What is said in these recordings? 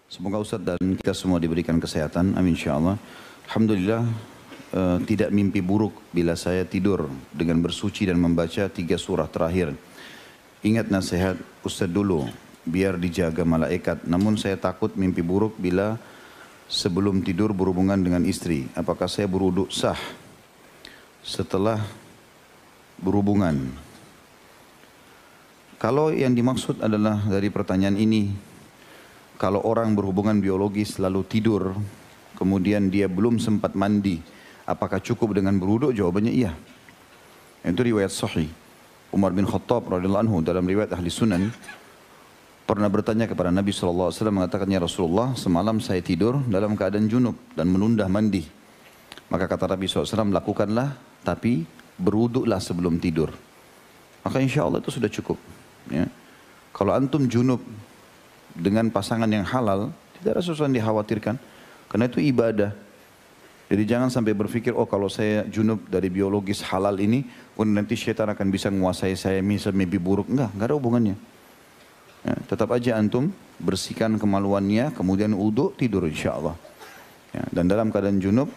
Semoga Ustaz dan kita semua diberikan kesehatan. Amin insyaAllah. Alhamdulillah tidak mimpi buruk bila saya tidur dengan bersuci dan membaca 3 surah terakhir. Ingat nasihat Ustaz dulu, biar dijaga malaikat. Namun saya takut mimpi buruk bila sebelum tidur berhubungan dengan istri. Apakah saya berwudu sah setelah berhubungan? Kalau yang dimaksud adalah dari pertanyaan ini, kalau orang berhubungan biologis lalu tidur, kemudian dia belum sempat mandi, apakah cukup dengan berwudu? Jawabannya iya. Itu riwayat sahih. Umar bin Khattab radhiyallahu anhu dalam riwayat Ahli Sunan pernah bertanya kepada Nabi SAW, mengatakan, ya Rasulullah, semalam saya tidur dalam keadaan junub dan menunda mandi. Maka kata Nabi SAW, lakukanlah, tapi berwudulah sebelum tidur. Maka insya Allah itu sudah cukup. Ya. Kalau antum junub dengan pasangan yang halal, tidak ada sesuatu yang dikhawatirkan. Karena itu ibadah. Jadi jangan sampai berpikir, oh kalau saya junub dari biologis halal ini, nanti syaitan akan bisa menguasai saya, misal mimpi buruk. Enggak ada hubungannya. Ya, tetap aja antum bersihkan kemaluannya, kemudian wudu, tidur insya Allah. Ya, dan dalam keadaan junub,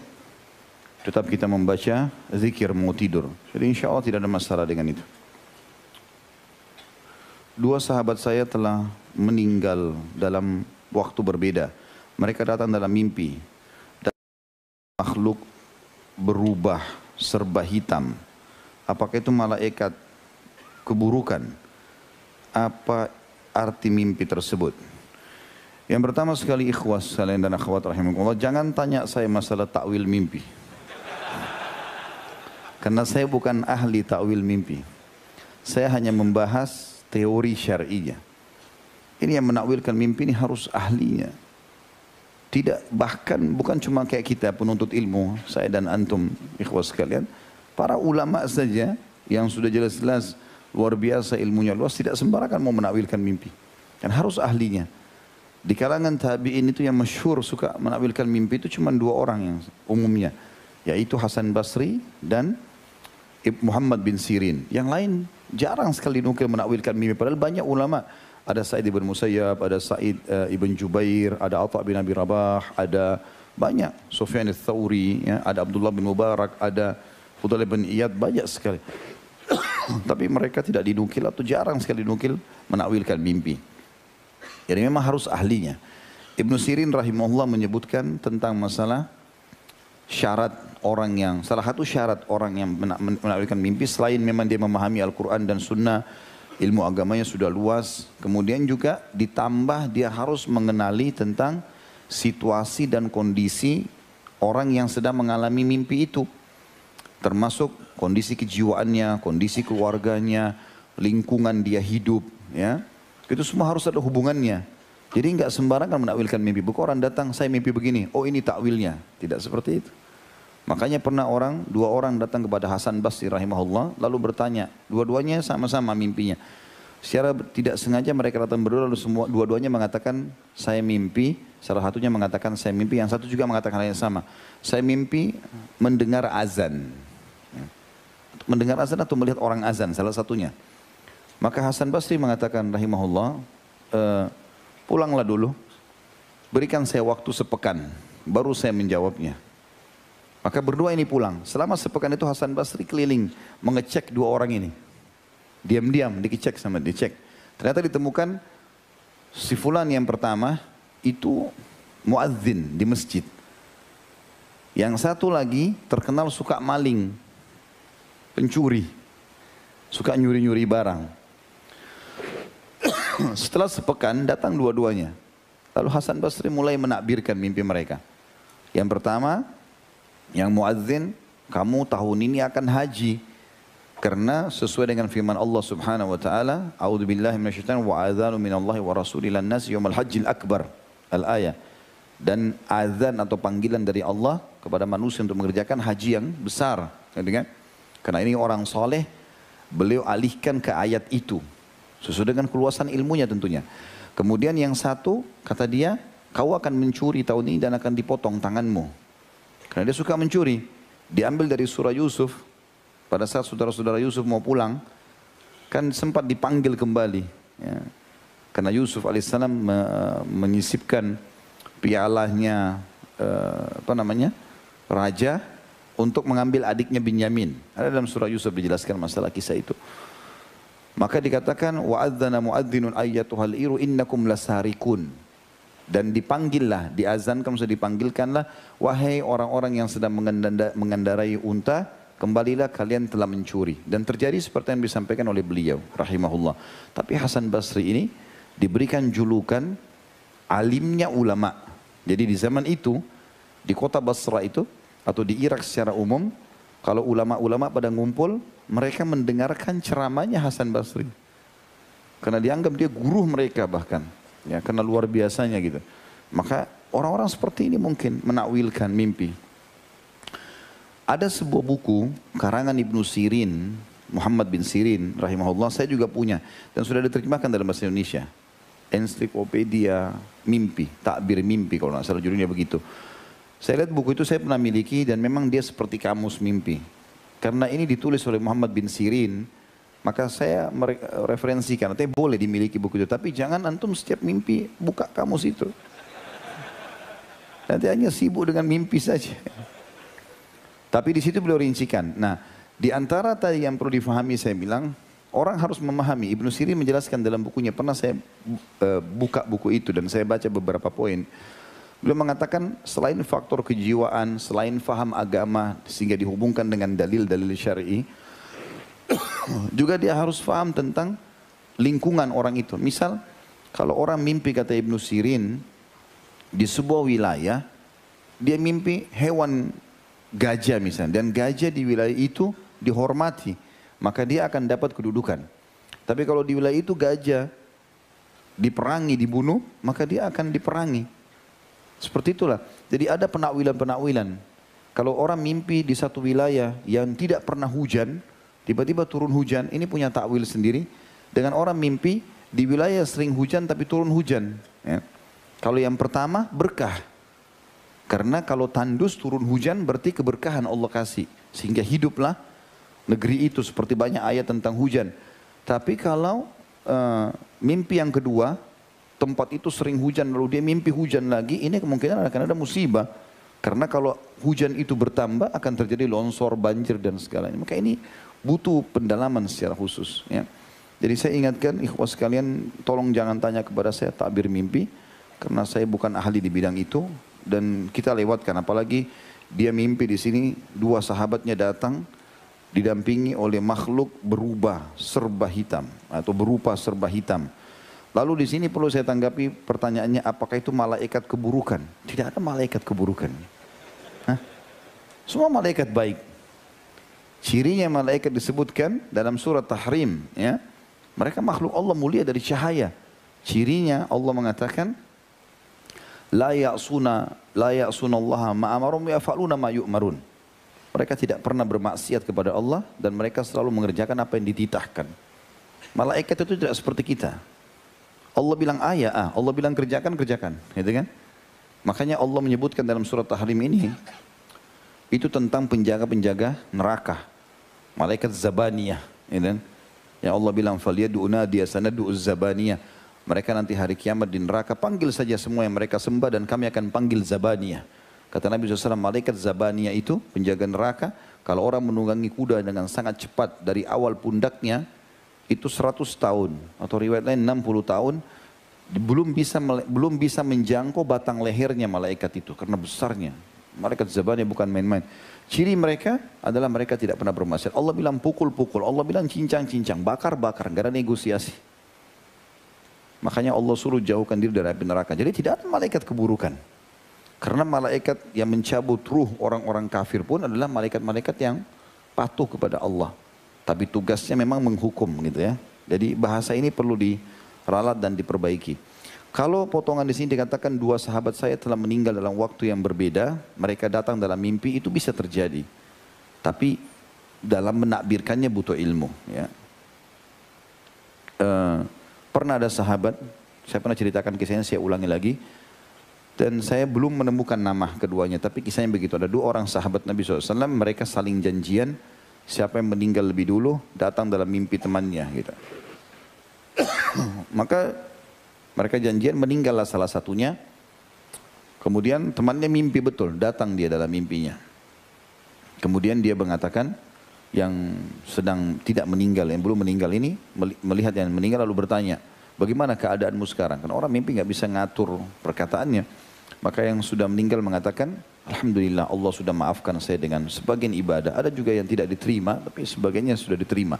tetap kita membaca zikir mau tidur. Jadi insya Allah tidak ada masalah dengan itu. 2 sahabat saya telah meninggal dalam waktu berbeda. Mereka datang dalam mimpi. Dan makhluk berubah serba hitam. Apakah itu malaikat keburukan? Apa arti mimpi tersebut? Yang pertama sekali ikhwas sekalian dan akhwat rahimakumullah, jangan tanya saya masalah takwil mimpi. Karena saya bukan ahli takwil mimpi. Saya hanya membahas teori syar'inya. Ini yang menakwilkan mimpi ini harus ahlinya. Tidak, bahkan bukan cuma kayak kita penuntut ilmu, saya dan antum ikhwas sekalian, para ulama saja yang sudah jelas-jelas luar biasa ilmunya luas, tidak sembarangan mau menakwilkan mimpi. Dan harus ahlinya. Di kalangan tabi'in itu yang masyhur suka menakwilkan mimpi itu cuma 2 orang yang umumnya, yaitu Hasan Basri dan Muhammad bin Sirin. Yang lain jarang sekali nukil menakwilkan mimpi. Padahal banyak ulama. Ada Sa'id ibn Musayyab, ada Sa'id ibn Jubair, ada Atha bin Abi Rabah, ada banyak. Sufyan al-Thawri, ya, ada Abdullah bin Mubarak, ada Fudail bin Iyad, banyak sekali. Tapi mereka tidak dinukil atau jarang sekali dinukil menakwilkan mimpi. Jadi memang harus ahlinya. Ibn Sirin rahimahullah menyebutkan tentang masalah syarat orang yang, salah satu syarat orang yang menakwilkan mimpi selain memang dia memahami Al-Quran dan Sunnah, ilmu agamanya sudah luas, kemudian juga ditambah dia harus mengenali tentang situasi dan kondisi orang yang sedang mengalami mimpi itu. Termasuk kondisi kejiwaannya, kondisi keluarganya, lingkungan dia hidup, ya. Itu semua harus ada hubungannya. Jadi enggak sembarangan menakwilkan mimpi. Bukan orang datang, saya mimpi begini, oh ini takwilnya. Tidak seperti itu. Makanya pernah 2 orang datang kepada Hasan Basri rahimahullah, lalu bertanya, dua-duanya sama-sama mimpinya. Secara tidak sengaja mereka datang berdua, lalu dua-duanya mengatakan saya mimpi, salah satunya mengatakan saya mimpi, yang satu juga mengatakan hal yang sama. Saya mimpi mendengar azan. Mendengar azan atau melihat orang azan, salah satunya. Maka Hasan Basri mengatakan rahimahullah, pulanglah dulu, berikan saya waktu sepekan, baru saya menjawabnya. Maka berdua ini pulang. Selama sepekan itu Hasan Basri keliling mengecek 2 orang ini. Diam-diam dicek sama dicek. Ternyata ditemukan si fulan yang pertama itu muadzin di masjid. Yang satu lagi terkenal suka maling, pencuri, suka nyuri-nyuri barang. Setelah sepekan datang dua-duanya. Lalu Hasan Basri mulai menakbirkan mimpi mereka. Yang pertama, yang muadzin, kamu tahun ini akan haji. Karena sesuai dengan firman Allah subhanahu wa ta'ala, a'udzubillahi minasyaitonir wa adzanu minallahi wa rasulihi lan-nasi yaumil hajjil akbar. Al-ayah. Dan azan atau panggilan dari Allah kepada manusia untuk mengerjakan haji yang besar. Karena ini orang soleh, beliau alihkan ke ayat itu. Sesuai dengan keluasan ilmunya tentunya. Kemudian yang satu, kata dia, kau akan mencuri tahun ini dan akan dipotong tanganmu. Karena dia suka mencuri. Diambil dari surah Yusuf. Pada saat saudara-saudara Yusuf mau pulang, kan sempat dipanggil kembali. Ya. Karena Yusuf alaihissalam menyisipkan pialanya raja untuk mengambil adiknya Binyamin. Ada dalam surah Yusuf dijelaskan masalah kisah itu. Maka dikatakan wa'adzana mu'adzinun ayyatuhal iru innakum lasarikun. Dan dipanggillah, diazankan, maksudnya dipanggilkanlah, wahai orang-orang yang sedang mengendarai unta, kembalilah kalian telah mencuri. Dan terjadi seperti yang disampaikan oleh beliau, rahimahullah. Tapi Hasan Basri ini diberikan julukan alimnya ulama. Jadi di zaman itu, di kota Basra itu, atau di Irak secara umum, kalau ulama-ulama pada ngumpul, mereka mendengarkan ceramahnya Hasan Basri. Karena dianggap dia guru mereka bahkan. Ya, karena luar biasanya gitu. Maka orang-orang seperti ini mungkin menakwilkan mimpi. Ada sebuah buku karangan Ibnu Sirin, Muhammad bin Sirin rahimahullah, saya juga punya dan sudah diterjemahkan dalam bahasa Indonesia. Ensiklopedia Mimpi, Takbir Mimpi kalau nggak salah judulnya begitu. Saya lihat buku itu, saya pernah miliki dan memang dia seperti kamus mimpi. Karena ini ditulis oleh Muhammad bin Sirin, maka saya referensikan. Artinya boleh dimiliki buku itu, tapi jangan antum setiap mimpi buka kamus itu. Nanti hanya sibuk dengan mimpi saja. Tapi di situ beliau rincikan. Nah, di antara tadi yang perlu difahami saya bilang, orang harus memahami. Ibnu Sirin menjelaskan dalam bukunya, pernah saya buka buku itu dan saya baca beberapa poin. Beliau mengatakan selain faktor kejiwaan, selain faham agama sehingga dihubungkan dengan dalil-dalil syar'i, juga dia harus faham tentang lingkungan orang itu. Misal kalau orang mimpi, kata Ibnu Sirin, di sebuah wilayah, dia mimpi hewan gajah misalnya, dan gajah di wilayah itu dihormati, maka dia akan dapat kedudukan. Tapi kalau di wilayah itu gajah diperangi, dibunuh, maka dia akan diperangi. Seperti itulah. Jadi ada penakwilan-penakwilan. Kalau orang mimpi di satu wilayah yang tidak pernah hujan, tiba-tiba turun hujan, ini punya takwil sendiri. Dengan orang mimpi di wilayah sering hujan tapi turun hujan. Ya. Kalau yang pertama berkah. Karena kalau tandus turun hujan berarti keberkahan Allah kasih. Sehingga hiduplah negeri itu, seperti banyak ayat tentang hujan. Tapi kalau mimpi yang kedua, tempat itu sering hujan lalu dia mimpi hujan lagi, ini kemungkinan akan ada musibah. Karena kalau hujan itu bertambah akan terjadi longsor, banjir dan segalanya. Maka ini butuh pendalaman secara khusus. Ya. Jadi saya ingatkan ikhwah sekalian, tolong jangan tanya kepada saya takbir mimpi. Karena saya bukan ahli di bidang itu. Dan kita lewatkan, apalagi dia mimpi di sini, dua sahabatnya datang didampingi oleh makhluk berubah serba hitam atau berupa serba hitam. Lalu di sini perlu saya tanggapi pertanyaannya, apakah itu malaikat keburukan? Tidak ada malaikat keburukan. Hah? Semua malaikat baik. Cirinya malaikat disebutkan dalam surat Tahrim. Ya. Mereka makhluk Allah mulia dari cahaya. Cirinya Allah mengatakan, La ya'suna Allah ma'amarum yafa'luna ma yu'marun. Mereka tidak pernah bermaksiat kepada Allah dan mereka selalu mengerjakan apa yang dititahkan. Malaikat itu tidak seperti kita. Allah bilang Allah bilang kerjakan, gitu kan? Makanya Allah menyebutkan dalam surat Tahrim ini, itu tentang penjaga-penjaga neraka, malaikat Zabaniyah, gitu kan? Yang Allah bilang, "Falyadu'u nadiya sanad'u Zabaniyah." Mereka nanti hari kiamat di neraka, panggil saja semua yang mereka sembah dan kami akan panggil Zabaniyah. Kata Nabi SAW, malaikat Zabaniyah itu penjaga neraka, kalau orang menunggangi kuda dengan sangat cepat dari awal pundaknya, itu 100 tahun atau riwayat lain 60 tahun belum bisa menjangkau batang lehernya malaikat itu karena besarnya. Malaikat Zabaniyah bukan main-main. Ciri mereka adalah mereka tidak pernah bermaksiat. Allah bilang pukul-pukul, Allah bilang cincang-cincang, bakar-bakar, gak ada negosiasi. Makanya Allah suruh jauhkan diri dari api neraka. Jadi tidak ada malaikat keburukan. Karena malaikat yang mencabut ruh orang-orang kafir pun adalah malaikat-malaikat yang patuh kepada Allah. Tapi tugasnya memang menghukum gitu ya. Jadi bahasa ini perlu diralat dan diperbaiki. Kalau potongan di sini dikatakan dua sahabat saya telah meninggal dalam waktu yang berbeda, mereka datang dalam mimpi, itu bisa terjadi. Tapi dalam menakbirkannya butuh ilmu. Ya. Pernah ada sahabat, saya pernah ceritakan kisahnya, saya ulangi lagi. Dan saya belum menemukan nama keduanya, tapi kisahnya begitu. Ada dua orang sahabat Nabi SAW, mereka saling janjian, siapa yang meninggal lebih dulu datang dalam mimpi temannya gitu. Maka Mereka janjian, meninggallah salah satunya. Kemudian temannya mimpi betul, datang dia dalam mimpinya. Kemudian dia mengatakan yang sedang tidak meninggal, yang belum meninggal ini melihat yang meninggal lalu bertanya, bagaimana keadaanmu sekarang? Karena orang mimpi nggak bisa ngatur perkataannya. Maka yang sudah meninggal mengatakan, alhamdulillah Allah sudah maafkan saya dengan sebagian ibadah. Ada juga yang tidak diterima, tapi sebagiannya sudah diterima.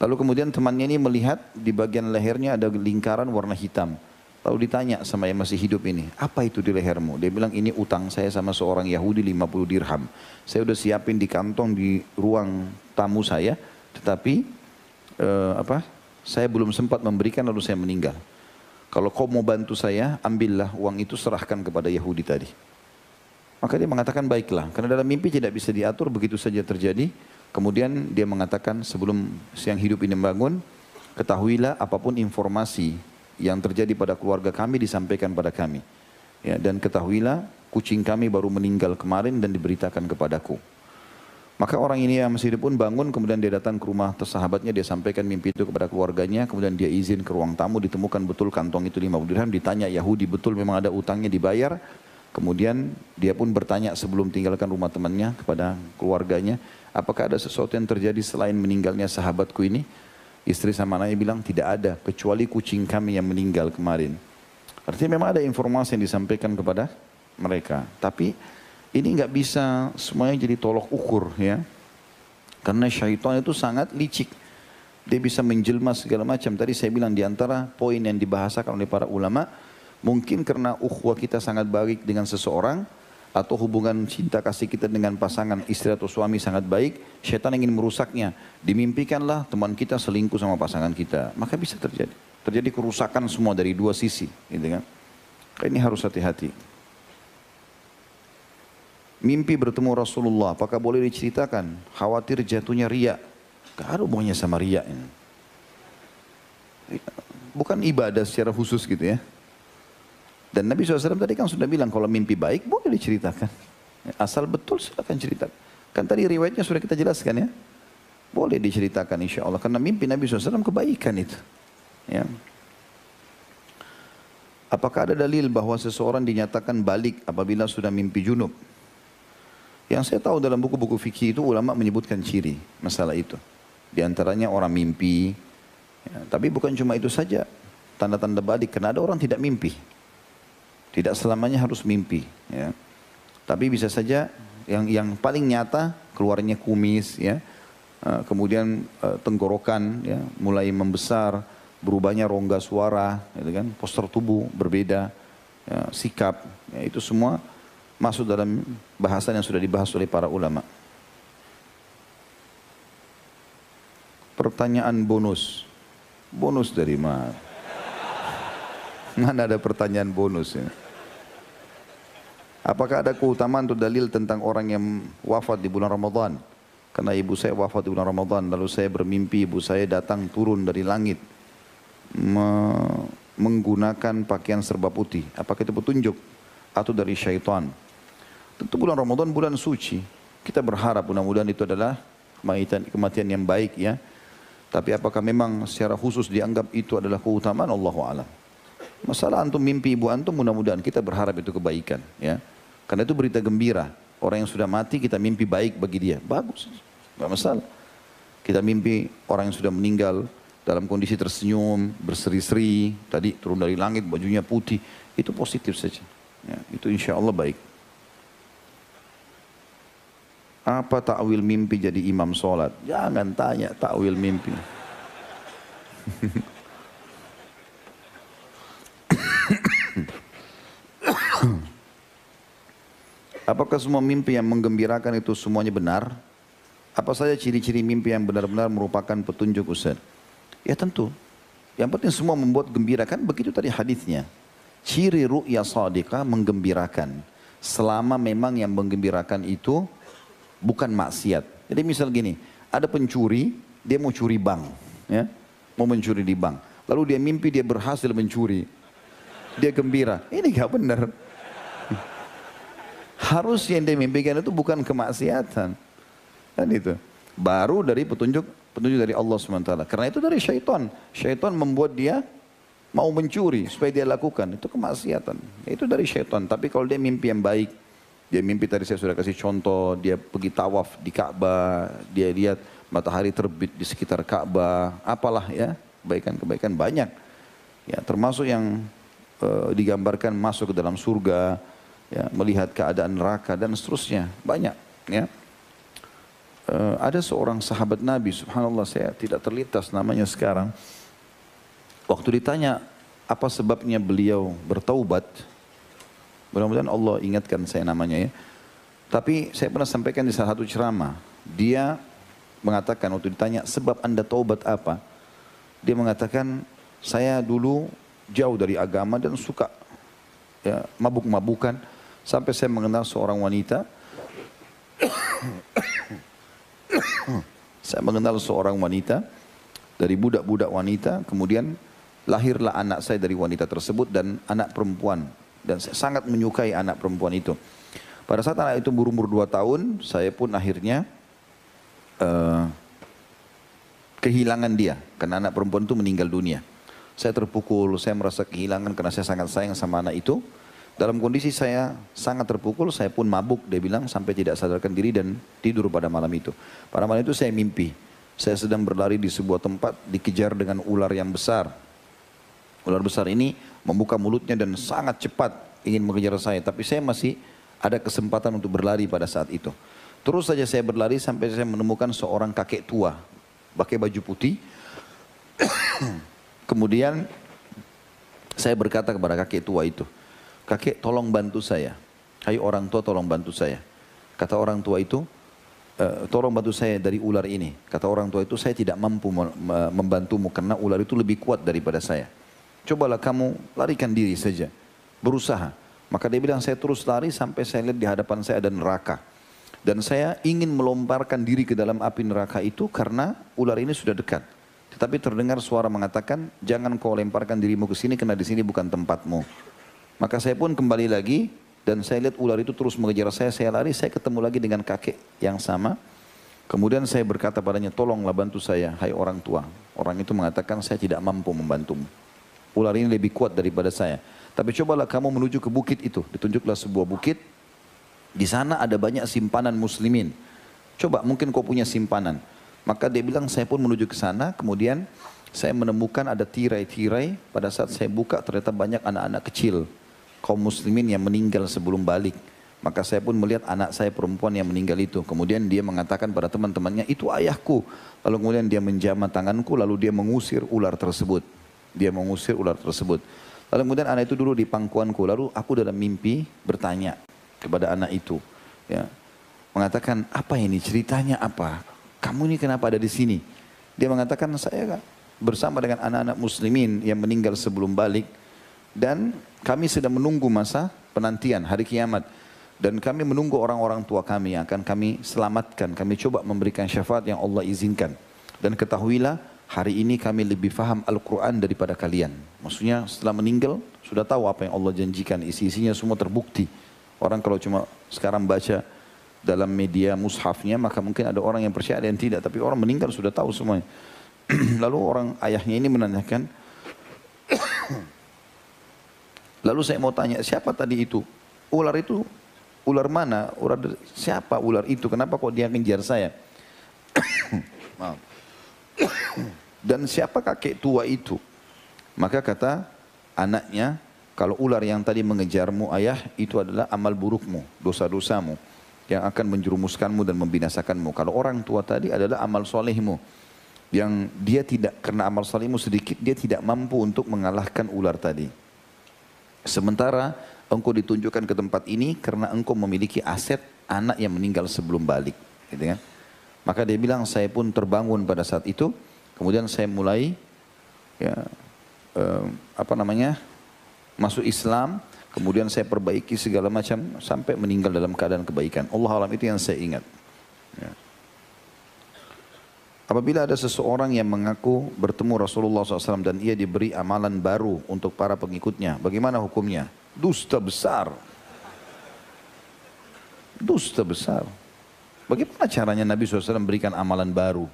Lalu kemudian temannya ini melihat di bagian lehernya ada lingkaran warna hitam. Lalu ditanya sama yang masih hidup ini, apa itu di lehermu? Dia bilang, ini utang saya sama seorang Yahudi 50 dirham. Saya udah siapin di kantong di ruang tamu saya, tetapi saya belum sempat memberikan lalu saya meninggal. Kalau kau mau bantu saya, ambillah uang itu, serahkan kepada Yahudi tadi. Maka dia mengatakan baiklah, karena dalam mimpi tidak bisa diatur, begitu saja terjadi. Kemudian dia mengatakan sebelum siang hidup ini bangun, ketahuilah apapun informasi yang terjadi pada keluarga kami disampaikan pada kami. Ya, dan ketahuilah kucing kami baru meninggal kemarin dan diberitakan kepadaku. Maka orang ini yang masih hidup pun bangun, kemudian dia datang ke rumah sahabatnya, dia sampaikan mimpi itu kepada keluarganya, kemudian dia izin ke ruang tamu, ditemukan betul kantong itu 50 dirham, ditanya Yahudi betul memang ada utangnya dibayar. Kemudian dia pun bertanya sebelum tinggalkan rumah temannya kepada keluarganya, apakah ada sesuatu yang terjadi selain meninggalnya sahabatku ini? Istri sama anaknya bilang tidak ada kecuali kucing kami yang meninggal kemarin. Artinya memang ada informasi yang disampaikan kepada mereka. Tapi ini nggak bisa semuanya jadi tolok ukur ya. Karena syaitan itu sangat licik. Dia bisa menjelma segala macam. Tadi saya bilang di antara poin yang dibahasakan oleh para ulama, mungkin karena ukhuwah kita sangat baik dengan seseorang, atau hubungan cinta kasih kita dengan pasangan istri atau suami sangat baik, syaitan ingin merusaknya. Dimimpikanlah teman kita selingkuh sama pasangan kita, maka bisa terjadi. Terjadi kerusakan semua dari dua sisi, gitu kan? Ini harus hati-hati. Mimpi bertemu Rasulullah, apakah boleh diceritakan? Khawatir jatuhnya riya. Gak ada hubungannya sama riya ini. Bukan ibadah secara khusus gitu ya. Dan Nabi SAW tadi kan sudah bilang kalau mimpi baik boleh diceritakan. Asal betul silakan ceritakan. Kan tadi riwayatnya sudah kita jelaskan ya. Boleh diceritakan insya Allah. Karena mimpi Nabi SAW kebaikan itu. Ya. Apakah ada dalil bahwa seseorang dinyatakan balik apabila sudah mimpi junub? Yang saya tahu dalam buku-buku fikih itu ulama menyebutkan ciri masalah itu. Di antaranya orang mimpi. Ya, tapi bukan cuma itu saja. Tanda-tanda balik. Karena ada orang tidak mimpi. Tidak selamanya harus mimpi, ya. Tapi bisa saja yang paling nyata keluarnya kumis, ya. Kemudian tenggorokan, ya, mulai membesar, berubahnya rongga suara, gitu kan, postur tubuh berbeda, ya, sikap, ya, itu semua masuk dalam bahasan yang sudah dibahas oleh para ulama. Pertanyaan bonus, bonus dari mana? Mana ada pertanyaan bonus ya? Apakah ada keutamaan atau dalil tentang orang yang wafat di bulan Ramadan? Karena ibu saya wafat di bulan Ramadan, lalu saya bermimpi ibu saya datang turun dari langit menggunakan pakaian serba putih. Apakah itu petunjuk atau dari syaitan? Tentu bulan Ramadan bulan suci. Kita berharap mudah-mudahan itu adalah kematian yang baik ya. Tapi apakah memang secara khusus dianggap itu adalah keutamaan? Allahu a'lam. Masalah antum mimpi ibu antum, mudah-mudahan kita berharap itu kebaikan ya. Karena itu berita gembira. Orang yang sudah mati kita mimpi baik bagi dia. Bagus, gak masalah. Kita mimpi orang yang sudah meninggal dalam kondisi tersenyum, berseri-seri, tadi turun dari langit bajunya putih. Itu positif saja. Ya, itu insya Allah baik. Apa takwil mimpi jadi imam sholat? Jangan tanya takwil mimpi. Apakah semua mimpi yang menggembirakan itu semuanya benar? Apa saja ciri-ciri mimpi yang benar-benar merupakan petunjuk Ustaz? Ya tentu. Yang penting semua membuat gembira, kan begitu tadi hadisnya. Ciri ru'ya shadiqah menggembirakan. Selama memang yang menggembirakan itu bukan maksiat. Jadi misal gini, ada pencuri, dia mau curi bank. Ya, mau mencuri di bank. Lalu dia mimpi dia berhasil mencuri. Dia gembira. Ini gak benar. Harus yang dia mimpikan itu bukan kemaksiatan. Kan itu. Baru dari petunjuk dari Allah SWT. Karena itu dari syaitan. Syaitan membuat dia mau mencuri supaya dia lakukan, itu kemaksiatan. Itu dari syaitan. Tapi kalau dia mimpi yang baik, dia mimpi tadi saya sudah kasih contoh, dia pergi tawaf di Ka'bah, dia lihat matahari terbit di sekitar Ka'bah, apalah ya, kebaikan-kebaikan banyak. Ya, termasuk yang digambarkan masuk ke dalam surga, ya, melihat keadaan neraka dan seterusnya, banyak. Ya. Ada seorang sahabat Nabi, subhanallah saya tidak terlintas namanya sekarang. Waktu ditanya apa sebabnya beliau bertaubat, mudah-mudahan Allah ingatkan saya namanya ya. Tapi saya pernah sampaikan di salah satu ceramah, dia mengatakan waktu ditanya sebab anda taubat apa, dia mengatakan saya dulu jauh dari agama dan suka ya, mabuk-mabukan sampai saya mengenal seorang wanita. Saya mengenal seorang wanita dari budak-budak wanita, kemudian lahirlah anak saya dari wanita tersebut dan anak perempuan, dan saya sangat menyukai anak perempuan itu. Pada saat anak itu berumur 2 tahun, saya pun akhirnya kehilangan dia karena anak perempuan itu meninggal dunia. Saya terpukul, saya merasa kehilangan karena saya sangat sayang sama anak itu. Dalam kondisi saya sangat terpukul, saya pun mabuk, dia bilang, sampai tidak sadarkan diri dan tidur pada malam itu. Pada malam itu saya mimpi, saya sedang berlari di sebuah tempat, dikejar dengan ular yang besar. Ular besar ini membuka mulutnya dan sangat cepat ingin mengejar saya, tapi saya masih ada kesempatan untuk berlari pada saat itu. Terus saja saya berlari sampai saya menemukan seorang kakek tua, pakai baju putih. Kemudian saya berkata kepada kakek tua itu, kakek tolong bantu saya. Hai orang tua tolong bantu saya. Kata orang tua itu, tolong bantu saya dari ular ini. Kata orang tua itu, saya tidak mampu membantumu karena ular itu lebih kuat daripada saya. Cobalah kamu larikan diri saja, berusaha. Maka dia bilang saya terus lari sampai saya lihat di hadapan saya ada neraka. Dan saya ingin melomparkan diri ke dalam api neraka itu karena ular ini sudah dekat. Tetapi terdengar suara mengatakan, jangan kau lemparkan dirimu ke sini karena di sini bukan tempatmu. Maka saya pun kembali lagi dan saya lihat ular itu terus mengejar saya lari, saya ketemu lagi dengan kakek yang sama. Kemudian saya berkata padanya, tolonglah bantu saya, hai orang tua. Orang itu mengatakan, saya tidak mampu membantumu. Ular ini lebih kuat daripada saya. Tapi cobalah kamu menuju ke bukit itu. Ditunjuklah sebuah bukit. Di sana ada banyak simpanan muslimin. Coba mungkin kau punya simpanan. Maka dia bilang saya pun menuju ke sana, kemudian saya menemukan ada tirai-tirai, pada saat saya buka ternyata banyak anak-anak kecil, kaum muslimin yang meninggal sebelum balik. Maka saya pun melihat anak saya perempuan yang meninggal itu. Kemudian dia mengatakan pada teman-temannya, itu ayahku. Lalu kemudian dia menjamah tanganku, lalu dia mengusir ular tersebut. Dia mengusir ular tersebut. Lalu kemudian anak itu duduk di pangkuanku, lalu aku dalam mimpi bertanya kepada anak itu. Ya, mengatakan, apa ini ceritanya apa? Kamu ini kenapa ada di sini? Dia mengatakan, saya bersama dengan anak-anak muslimin yang meninggal sebelum balik. Dan kami sedang menunggu masa penantian hari kiamat. Dan kami menunggu orang-orang tua kami yang akan kami selamatkan. Kami coba memberikan syafaat yang Allah izinkan. Dan ketahuilah, hari ini kami lebih faham Al-Quran daripada kalian. Maksudnya setelah meninggal, sudah tahu apa yang Allah janjikan. Isi-isinya semua terbukti. Orang kalau cuma sekarang baca dalam media mushafnya, maka mungkin ada orang yang percaya ada yang tidak. Tapi orang meninggal sudah tahu semuanya. Lalu orang ayahnya ini menanyakan, lalu saya mau tanya, siapa tadi itu? Ular itu, ular mana? Siapa ular itu? Kenapa kok dia ngejar saya? Maaf. Dan siapa kakek tua itu? Maka kata anaknya, kalau ular yang tadi mengejarmu ayah, itu adalah amal burukmu, dosa-dosamu yang akan menjerumuskanmu dan membinasakanmu. Kalau orang tua tadi adalah amal solehmu, yang dia tidak, karena amal solehmu sedikit, dia tidak mampu untuk mengalahkan ular tadi. Sementara engkau ditunjukkan ke tempat ini karena engkau memiliki aset anak yang meninggal sebelum balik, gitu kan? Maka dia bilang, saya pun terbangun pada saat itu. Kemudian saya mulai masuk Islam. Kemudian saya perbaiki segala macam sampai meninggal dalam keadaan kebaikan. Allah alam, itu yang saya ingat. Ya. Apabila ada seseorang yang mengaku bertemu Rasulullah SAW dan ia diberi amalan baru untuk para pengikutnya, bagaimana hukumnya? Dusta besar. Dusta besar. Bagaimana caranya Nabi SAW memberikan amalan baru?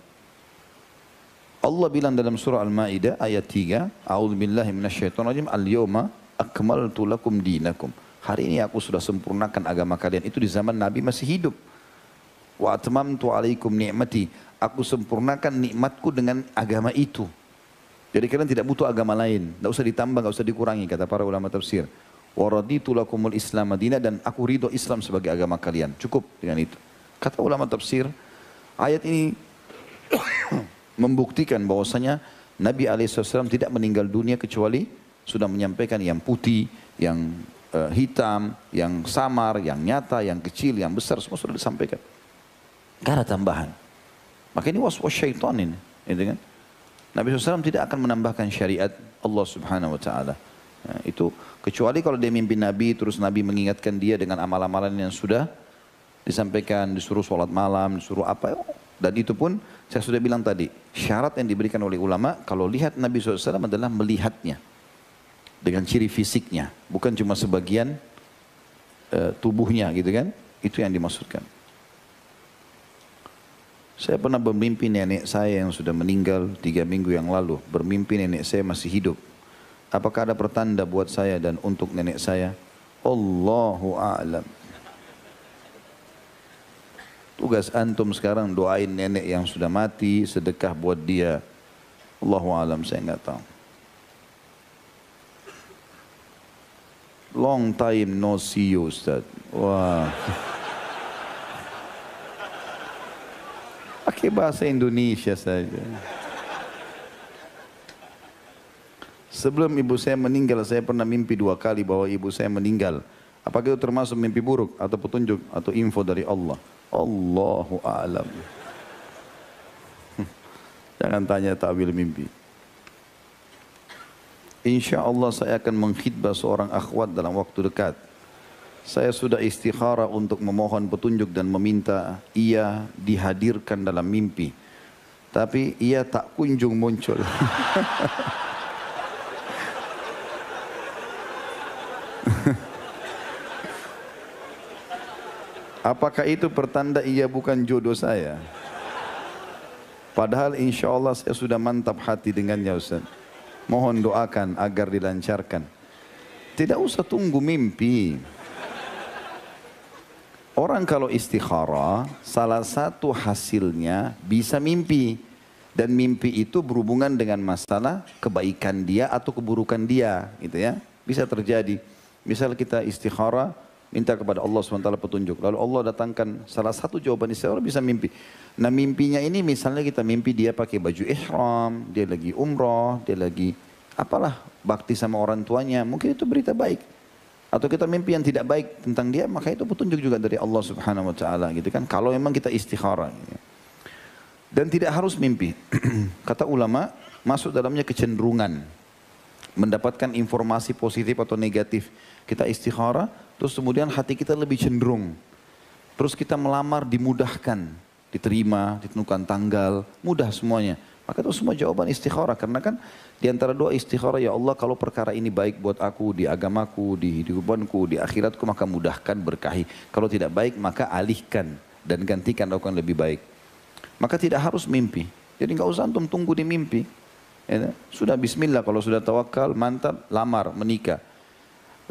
Allah bilang dalam surah Al-Maidah ayat 3, A'udzubillahi minasyaitonirrajim, al-yawma akmaltu lakum dinakum. Hari ini aku sudah sempurnakan agama kalian. Itu di zaman Nabi masih hidup. Wa atmamtu alaikum ni'mati. Aku sempurnakan nikmatku dengan agama itu. Jadi kalian tidak butuh agama lain. Tidak usah ditambah, tidak usah dikurangi, kata para ulama tafsir. Wa raditu lakumul Islam madina, dan aku ridho Islam sebagai agama kalian. Cukup dengan itu. Kata ulama tafsir, ayat ini membuktikan bahwasanya Nabi SAW tidak meninggal dunia kecuali sudah menyampaikan yang putih, yang hitam, yang samar, yang nyata, yang kecil, yang besar, semua sudah disampaikan. Gak ada tambahan. Maka ini was-was syaitan ini. Gitu kan? Nabi SAW tidak akan menambahkan syariat Allah Subhanahu Wa Taala. Nah, itu kecuali kalau dia mimpi Nabi, terus Nabi mengingatkan dia dengan amal-amalan yang sudah disampaikan, disuruh sholat malam, disuruh apa. Dan itu pun saya sudah bilang tadi, syarat yang diberikan oleh ulama kalau lihat Nabi SAW adalah melihatnya dengan ciri fisiknya, bukan cuma sebagian tubuhnya gitu kan. Itu yang dimaksudkan. Saya pernah bermimpi nenek saya yang sudah meninggal 3 minggu yang lalu. Bermimpi nenek saya masih hidup. Apakah ada pertanda buat saya dan untuk nenek saya? Allahu a'lam. Tugas antum sekarang doain nenek yang sudah mati, sedekah buat dia. Allahu a'lam, saya enggak tahu. Long time no see you, Ustaz. Wah. Pakai bahasa Indonesia saja. Sebelum ibu saya meninggal, saya pernah mimpi 2 kali bahwa ibu saya meninggal. Apakah itu termasuk mimpi buruk atau petunjuk atau info dari Allah? Allahu a'lam. Jangan tanya ta'wil mimpi. Insya Allah saya akan mengkhidbah seorang akhwat dalam waktu dekat. Saya sudah istikharah untuk memohon petunjuk dan meminta ia dihadirkan dalam mimpi. Tapi ia tak kunjung muncul. Apakah itu pertanda ia bukan jodoh saya? Padahal insya Allah saya sudah mantap hati dengannya, Ustaz. Mohon doakan agar dilancarkan. Tidak usah tunggu mimpi. Orang kalau istikharah, salah satu hasilnya bisa mimpi. Dan mimpi itu berhubungan dengan masalah kebaikan dia atau keburukan dia. Gitu ya. Bisa terjadi. Misal kita istikharah, minta kepada Allah SWT petunjuk. Lalu Allah datangkan salah satu jawaban istikharah, bisa mimpi. Nah mimpinya ini misalnya kita mimpi dia pakai baju ihram, dia lagi umroh, dia lagi apalah bakti sama orang tuanya. Mungkin itu berita baik. Atau kita mimpi yang tidak baik tentang dia, maka itu petunjuk juga dari Allah Subhanahu Wa Taala, gitu kan? Kalau memang kita istikharah. Gitu. Dan tidak harus mimpi. Kata ulama, masuk dalamnya kecenderungan mendapatkan informasi positif atau negatif. Kita istikharah, terus kemudian hati kita lebih cenderung. Terus kita melamar dimudahkan, diterima, ditentukan tanggal, mudah semuanya. Maka itu semua jawaban istikharah. Karena kan di antara doa istikharah, ya Allah kalau perkara ini baik buat aku, di agamaku, di hidupanku, di akhiratku, maka mudahkan, berkahi. Kalau tidak baik, maka alihkan dan gantikan lakukan lebih baik. Maka tidak harus mimpi. Jadi enggak usah antum tunggu di mimpi. Ya, sudah bismillah, kalau sudah tawakal, mantap, lamar, menikah.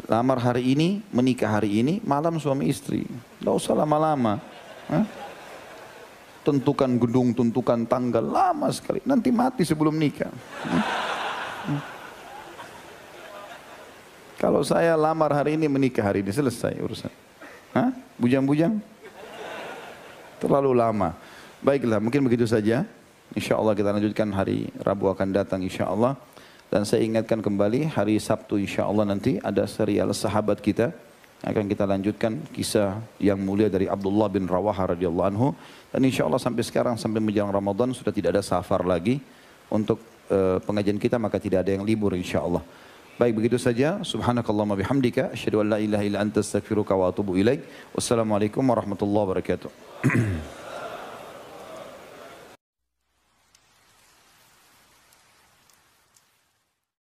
Lamar hari ini, menikah hari ini, malam suami istri. Enggak usah lama-lama. Tentukan gedung, tentukan tanggal, lama sekali. Nanti mati sebelum nikah. Kalau saya lamar hari ini, menikah hari ini, selesai urusan. Bujang-bujang? Terlalu lama. Baiklah, mungkin begitu saja. Insya Allah kita lanjutkan hari Rabu akan datang insya Allah. Dan saya ingatkan kembali hari Sabtu insya Allah nanti ada serial sahabat kita. Akan kita lanjutkan kisah yang mulia dari Abdullah bin Rawaha radhiyallahu anhu. Dan insya Allah sampai sekarang, sampai menjelang Ramadan sudah tidak ada safar lagi. Untuk pengajian kita maka tidak ada yang libur insya Allah. Baik, begitu saja. Subhanakallahumma bihamdika. Asyhadu an la ilaha illa anta astaghfiruka wa atubu ilaik. Wassalamualaikum warahmatullahi wabarakatuh.